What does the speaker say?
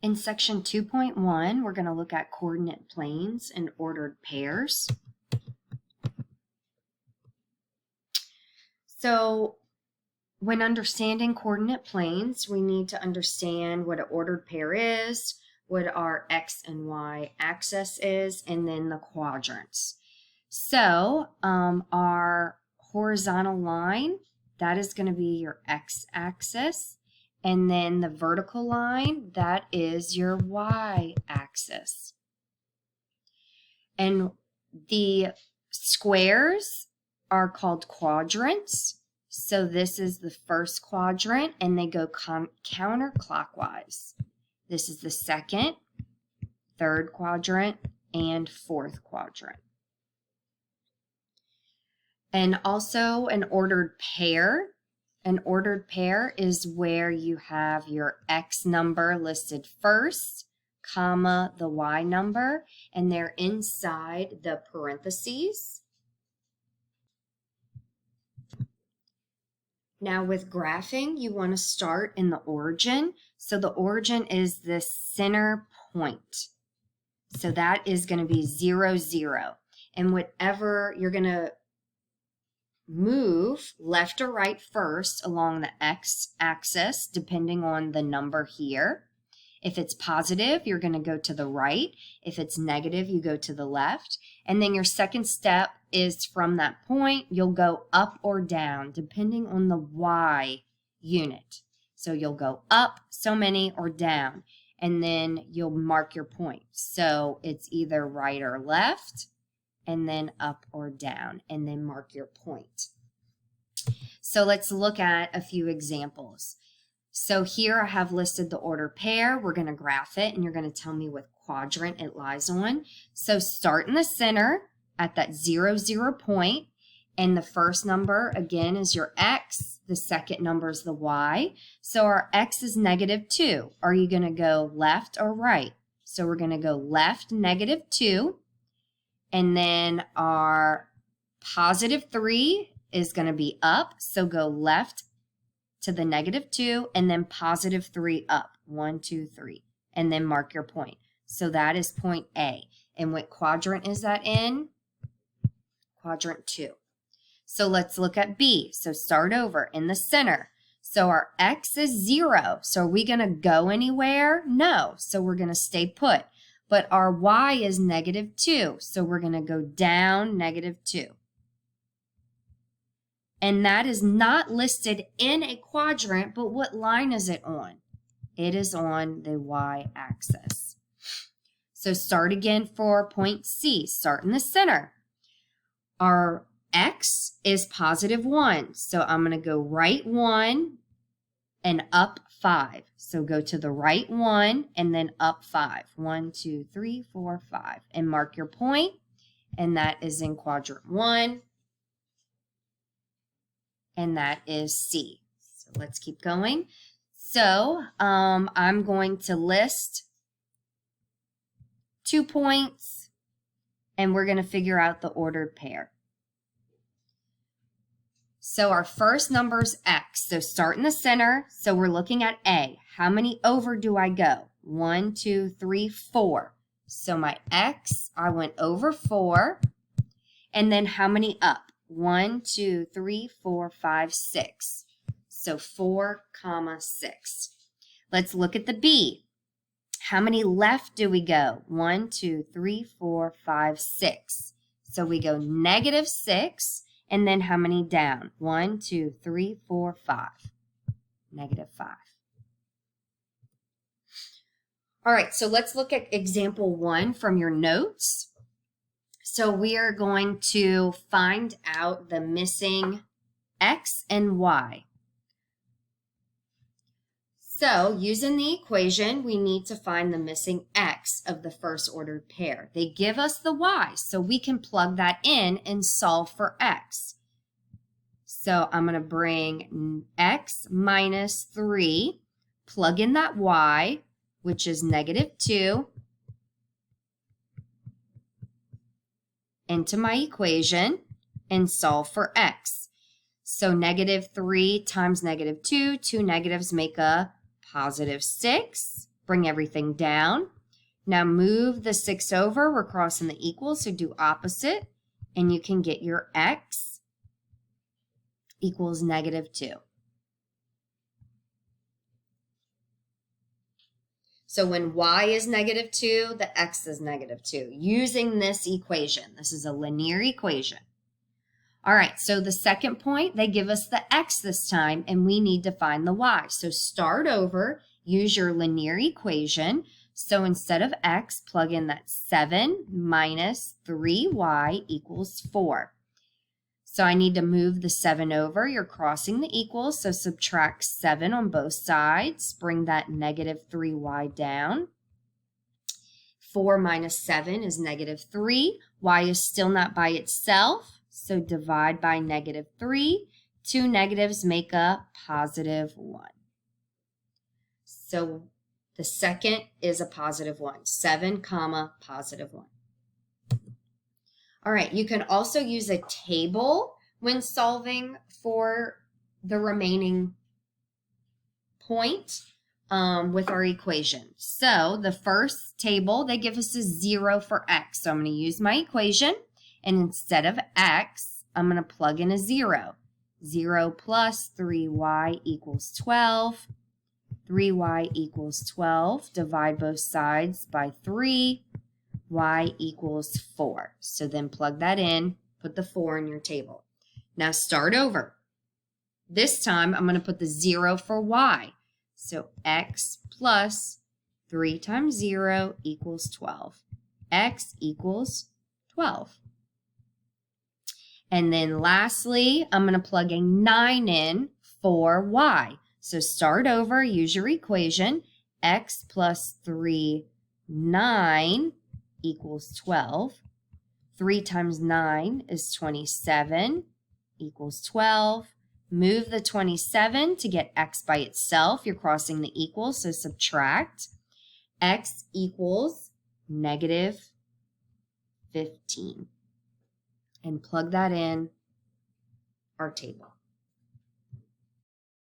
In section 2.1, we're going to look at coordinate planes and ordered pairs. So when understanding coordinate planes, we need to understand what an ordered pair is, what our x and y axis is, and then the quadrants. So our horizontal line, that is going to be your x-axis. And then the vertical line, that is your y-axis. And the squares are called quadrants. So this is the first quadrant, and they go counterclockwise. This is the second, third quadrant, and fourth quadrant. And also an ordered pair. An ordered pair is where you have your x number listed first, comma, the y number, and they're inside the parentheses. Now with graphing, you want to start in the origin. So the origin is the center point. So that is going to be 0, 0. And whatever you're going to move left or right first along the x-axis, depending on the number here. If it's positive, you're going to go to the right. If it's negative, you go to the left. And then your second step is from that point, you'll go up or down, depending on the y unit. So you'll go up so many or down, and then you'll mark your point. So it's either right or left, and then up or down, and then mark your point. So let's look at a few examples. So here I have listed the ordered pair. We're going to graph it, and you're going to tell me what quadrant it lies on. So start in the center at that 0, 0 point, and the first number, again, is your x. The second number is the y. So our x is -2. Are you going to go left or right? So we're going to go left, -2. And then our +3 is going to be up. So go left to the -2 and then +3 up. 1, 2, 3. And then mark your point. So that is point A. And what quadrant is that in? Quadrant 2. So let's look at B. So start over in the center. So our x is 0. So are we going to go anywhere? No. So we're going to stay put. But our y is -2, so we're going to go down -2. And that is not listed in a quadrant, but what line is it on? It is on the y-axis. So start again for point C. Start in the center. Our x is +1, so I'm going to go right 1 and up 5. So go to the right 1 and then up 5. 1, 2, 3, 4, 5. And mark your point. And that is in quadrant 1. And that is C. So let's keep going. So I'm going to list 2 points. And we're going to figure out the ordered pair. So our first number is x. So start in the center. So we're looking at A. How many over do I go? 1, 2, 3, 4. So my x, I went over 4. And then how many up? 1, 2, 3, 4, 5, 6. So 4, 6. Let's look at the B. How many left do we go? 1, 2, 3, 4, 5, 6. So we go -6. And then how many down? 1, 2, 3, 4, 5. -5. All right, so let's look at example 1 from your notes. So we are going to find out the missing x and y. So using the equation, we need to find the missing x of the first ordered pair. They give us the y, so we can plug that in and solve for x. So I'm going to bring x -3, plug in that y, which is -2, into my equation and solve for x. So -3 times -2, two negatives make a +6. Bring everything down. Now move the 6 over. We're crossing the equal, so do opposite. And you can get your x equals -2. So when y is -2, the x is -2, using this equation. This is a linear equation. All right, so the second point, they give us the x this time, and we need to find the y. So start over, use your linear equation. So instead of x, plug in that 7 minus 3y equals 4. So I need to move the 7 over. You're crossing the equals, so subtract 7 on both sides. Bring that -3y down. 4 minus 7 is -3. Y is still not by itself, so divide by -3. 2 negatives make a +1. So the second is a +1. 7, comma, +1. All right, you can also use a table when solving for the remaining point with our equation. So the first table, they give us a 0 for x. So I'm going to use my equation, and instead of x, I'm going to plug in a 0. 0 plus 3y equals 12. 3y equals 12. Divide both sides by 3. Y equals 4. So then plug that in, put the 4 in your table. Now start over. This time I'm going to put the 0 for y. So x plus 3 times 0 equals 12. X equals 12. And then lastly, I'm going to plug a 9 in for y. So start over, use your equation. X plus 3, 9 equals 12. 3 times 9 is 27 equals 12. Move the 27 to get x by itself. You're crossing the equal, so subtract. X equals -15. And plug that in our table.